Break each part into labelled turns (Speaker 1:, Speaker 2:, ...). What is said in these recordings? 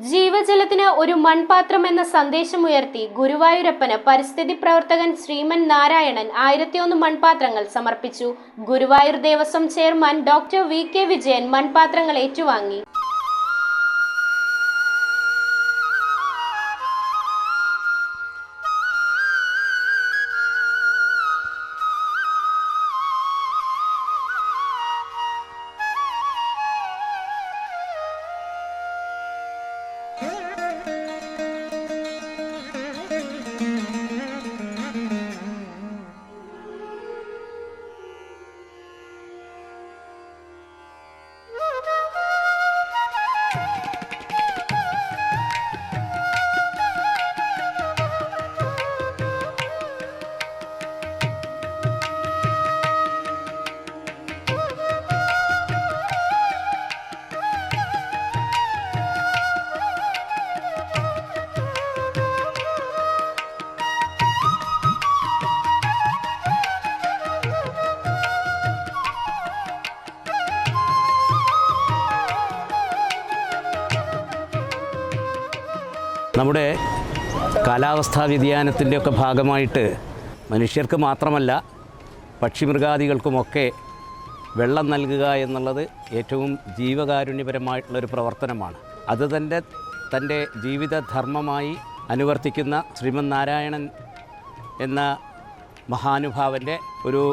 Speaker 1: ജീവജലത്തിന് ഒരു മൺപാത്രം എന്ന സന്ദേശമുയർത്തി ഗുരുവായൂരപ്പന് പരിസ്ഥിതി പ്രവർത്തകൻ ശ്രീമൻ നാരായണൻ 1001 മൺപാത്രങ്ങൾ സമർപ്പിച്ചു. Guruvayur Devaswom chairman doctor VK. Vijayan മൺപാത്രങ്ങൾ ഏറ്റുവാങ്ങി.
Speaker 2: നമ്മുടെ കാലാവസ്ഥാ വ്യതിയാനത്തിൻ്റെയൊക്കെ ഭാഗമായിട്ട് മനുഷ്യർക്ക് മാത്രമല്ല പക്ഷിമൃഗാദികൾക്കുമൊക്കെ വെള്ളം നൽകുക എന്നുള്ളത് ഏറ്റവും ജീവകാരുണ്യപരമായിട്ടുള്ളൊരു പ്രവർത്തനമാണ്. അത് തൻ്റെ ജീവിതധർമ്മമായി അനുവർത്തിക്കുന്ന ശ്രീമൻ നാരായണൻ എന്ന മഹാനുഭാവൻ്റെ ഒരു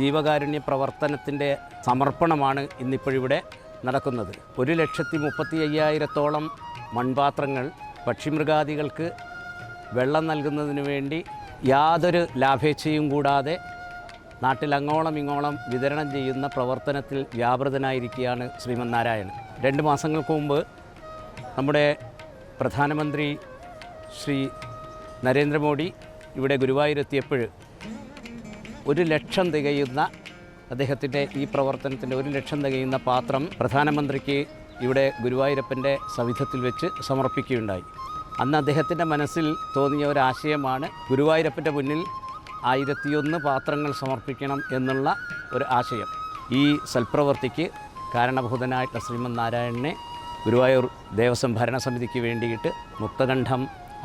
Speaker 2: ജീവകാരുണ്യ പ്രവർത്തനത്തിൻ്റെ സമർപ്പണമാണ് ഇന്നിപ്പോഴിവിടെ നടക്കുന്നത്. 1,35,000-ഓളം മൺപാത്രങ്ങൾ പക്ഷിമൃഗാദികൾക്ക് വെള്ളം നൽകുന്നതിന് വേണ്ടി യാതൊരു ലാഭേച്ഛയും കൂടാതെ നാട്ടിലങ്ങോളം ഇങ്ങോളം വിതരണം ചെയ്യുന്ന പ്രവർത്തനത്തിൽ വ്യാപൃതനായിരിക്കുകയാണ് ശ്രീമൻ നാരായണൻ. 2 മാസങ്ങൾക്ക് മുമ്പ് നമ്മുടെ പ്രധാനമന്ത്രി ശ്രീ നരേന്ദ്രമോദി ഇവിടെ ഗുരുവായൂരെത്തിയപ്പോൾ 1,00,000 തികയുന്ന അദ്ദേഹത്തിൻ്റെ ഈ പ്രവർത്തനത്തിൻ്റെ 1,00,000 തികയുന്ന പാത്രം പ്രധാനമന്ത്രിക്ക് ഇവിടെ ഗുരുവായൂരപ്പൻ്റെ സവിധത്തിൽ വെച്ച് സമർപ്പിക്കുകയുണ്ടായി. അന്ന് അദ്ദേഹത്തിൻ്റെ മനസ്സിൽ തോന്നിയ ഒരാശയമാണ് ഗുരുവായൂരപ്പൻ്റെ മുന്നിൽ 1001 പാത്രങ്ങൾ സമർപ്പിക്കണം എന്നുള്ള ഒരു ആശയം. ഈ സൽപ്രവർത്തിക്ക് കാരണഭൂതനായിട്ടുള്ള ശ്രീമൻ നാരായണനെ ഗുരുവായൂർ ദേവസ്വം ഭരണസമിതിക്ക് വേണ്ടിയിട്ട് മുക്തകണ്ഠം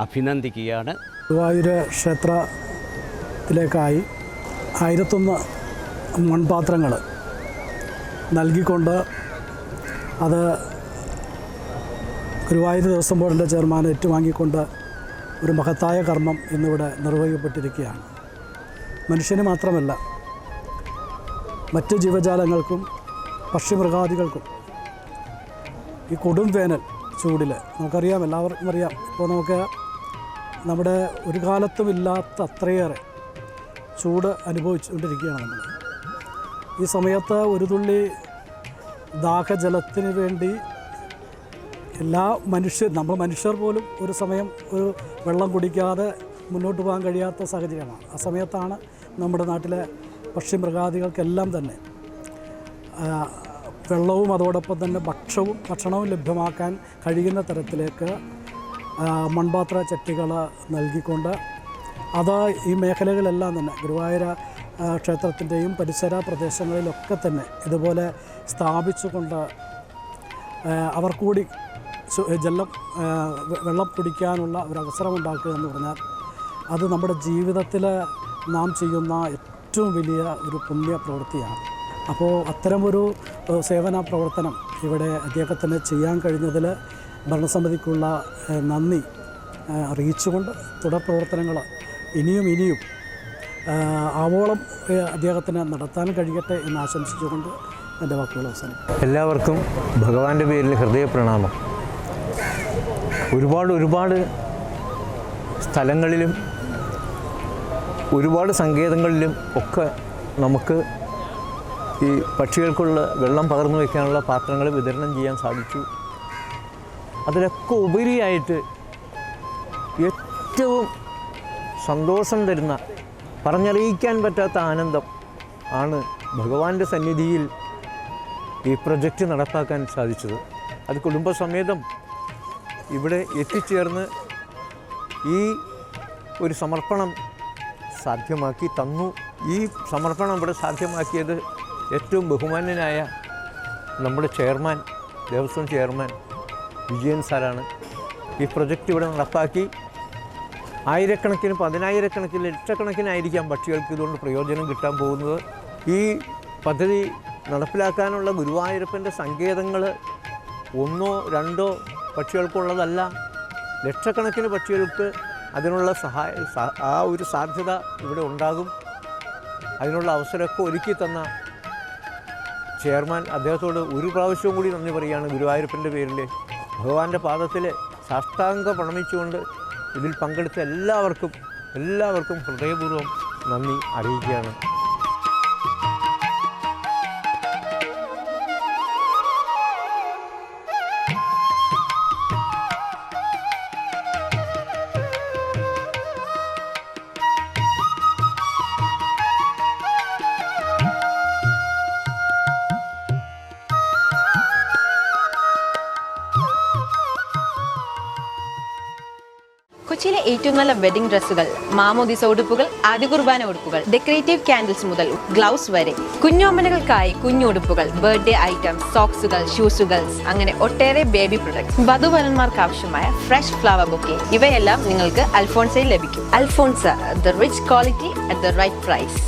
Speaker 2: അഭിനന്ദിക്കുകയാണ്.
Speaker 3: ഗുരുവായൂർ ക്ഷേത്രത്തിലേക്കായി 1001 മൺപാത്രങ്ങൾ നൽകിക്കൊണ്ട് അത് ഗുരുവായൂർ ദേവസ്വം ബോർഡിൻ്റെ ചെയർമാൻ ഏറ്റുവാങ്ങിക്കൊണ്ട് ഒരു മഹത്തായ കർമ്മം ഇന്നിവിടെ നിർവഹിക്കപ്പെട്ടിരിക്കുകയാണ്. മനുഷ്യന് മാത്രമല്ല മറ്റ് ജീവജാലങ്ങൾക്കും പക്ഷിമൃഗാദികൾക്കും ഈ കൊടും വേനൽ ചൂടിൽ നമുക്കറിയാം, എല്ലാവർക്കും അറിയാം, ഇപ്പോൾ നമുക്ക് നമ്മുടെ ഒരു കാലത്തും ഇല്ലാത്ത അത്രയേറെ ചൂട് അനുഭവിച്ചുകൊണ്ടിരിക്കുകയാണ് നമ്മൾ. ഈ സമയത്ത് ഒരു തുള്ളി ദാഹജലത്തിന് വേണ്ടി നമ്മൾ മനുഷ്യർ പോലും ഒരു സമയം ഒരു വെള്ളം കുടിക്കാതെ മുന്നോട്ട് പോകാൻ കഴിയാത്ത സാഹചര്യമാണ്. ആ സമയത്താണ് നമ്മുടെ നാട്ടിലെ പക്ഷിമൃഗാദികൾക്കെല്ലാം തന്നെ വെള്ളവും അതോടൊപ്പം തന്നെ ഭക്ഷണവും ലഭ്യമാക്കാൻ കഴിയുന്ന തരത്തിലേക്ക് മൺപാത്ര ചട്ടികൾ നൽകിക്കൊണ്ട് അത് ഈ മേഖലകളെല്ലാം തന്നെ ഗുരുവായൂർ ക്ഷേത്രത്തിൻ്റെയും പരിസര പ്രദേശങ്ങളിലൊക്കെ തന്നെ ഇതുപോലെ സ്ഥാപിച്ചുകൊണ്ട് അവർ കൂടി വെള്ളം കുടിക്കാനുള്ള ഒരവസരം ഉണ്ടാക്കുക എന്ന് പറഞ്ഞാൽ അത് നമ്മുടെ ജീവിതത്തിൽ നാം ചെയ്യുന്ന ഏറ്റവും വലിയ ഒരു പുണ്യ പ്രവൃത്തിയാണ്. അപ്പോൾ അത്തരമൊരു സേവന പ്രവർത്തനം ഇവിടെ അദ്ദേഹത്തിന് ചെയ്യാൻ കഴിഞ്ഞതിൽ ഭരണസമിതിക്കുള്ള നന്ദി അറിയിച്ചുകൊണ്ട് തുടർ പ്രവർത്തനങ്ങൾ ഇനിയും ആവോളം അദ്ദേഹത്തിന് നടത്താൻ കഴിയട്ടെ എന്ന് ആശംസിച്ചുകൊണ്ട് എൻ്റെ വാക്കുകൾ അവസാനിക്കും.
Speaker 4: എല്ലാവർക്കും ഭഗവാന്റെ പേരിൽ ഹൃദയപ്രണാമം. ഒരുപാട് സ്ഥലങ്ങളിലും ഒരുപാട് സങ്കേതങ്ങളിലും ഒക്കെ നമുക്ക് ഈ പക്ഷികൾക്കുള്ള വെള്ളം പകർന്നു വയ്ക്കാനുള്ള പാത്രങ്ങൾ വിതരണം ചെയ്യാൻ സാധിച്ചു. അതിലൊക്കെ ഉപരിയായിട്ട് ഏറ്റവും സന്തോഷം തരുന്ന, പറഞ്ഞറിയിക്കാൻ പറ്റാത്ത ആനന്ദം ആണ് ഭഗവാന്റെ സന്നിധിയിൽ ഈ പ്രൊജക്റ്റ് നടപ്പാക്കാൻ സാധിച്ചത്. അത് കുടുംബസമേതം ഇവിടെ എത്തിച്ചേർന്ന് ഈ ഒരു സമർപ്പണം സാധ്യമാക്കി തന്നു. ഈ സമർപ്പണം ഇവിടെ സാധ്യമാക്കിയത് ഏറ്റവും ബഹുമാന്യനായ നമ്മുടെ ചെയർമാൻ, ദേവസ്വം ചെയർമാൻ വിജയൻ സാറാണ്. ഈ പ്രൊജക്റ്റ് ഇവിടെ നടപ്പാക്കി ആയിരക്കണക്കിന്, പതിനായിരക്കണക്കിന്, ലക്ഷക്കണക്കിനായിരിക്കാം പക്ഷികൾക്ക് ഇതുകൊണ്ട് പ്രയോജനം കിട്ടാൻ പോകുന്നത്. ഈ പദ്ധതി നടപ്പിലാക്കാനുള്ള ഗുരുവായൂരപ്പൻ്റെ സങ്കേതങ്ങൾ 1 2 പക്ഷികൾക്കുള്ളതല്ല, ലക്ഷക്കണക്കിന് പക്ഷികൾക്ക് അതിനുള്ള ആ ഒരു സാധ്യത ഇവിടെ ഉണ്ടാകും. അതിനുള്ള അവസരമൊക്കെ ഒരുക്കി തന്ന ചെയർമാൻ അദ്ദേഹത്തോട് ഒരു പ്രാവശ്യവും കൂടി നന്ദി പറയുകയാണ് ഗുരുവായൂരപ്പൻ്റെ പേരിൽ. ഭഗവാന്റെ പാദത്തിൽ സാഷ്ടാംഗം പ്രണമിച്ചുകൊണ്ട് ഇതിൽ പങ്കെടുത്ത എല്ലാവർക്കും ഹൃദയപൂർവ്വം നന്ദി അറിയിക്കുകയാണ്.
Speaker 5: കൊച്ചിയിലെ ഏറ്റവും നല്ല വെഡിംഗ് ഡ്രസ്സുകൾ, മാമോദിസ ഉടുപ്പുകൾ, ആദ്യ കുർബാന ഉടുപ്പുകൾ, ഡെക്കറേറ്റീവ് കാൻഡിൽസ് മുതൽ ഗ്ലൗസ് വരെ, കുഞ്ഞോമനകൾക്കായി കുഞ്ഞുടുപ്പുകൾ, ബർത്ത്ഡേ ഐറ്റംസ്, സോക്സുകൾ, ഷൂസുകൾ, അങ്ങനെ ഒട്ടേറെ ബേബി പ്രൊഡക്ട്സ്, വധുവരന്മാർക്ക് ആവശ്യമായ ഫ്രഷ് ഫ്ലവർ ബൊക്കെ, ഇവയെല്ലാം നിങ്ങൾക്ക് അൽഫോൺസയിൽ ലഭിക്കും. Alphonsa, the rich quality at the right price.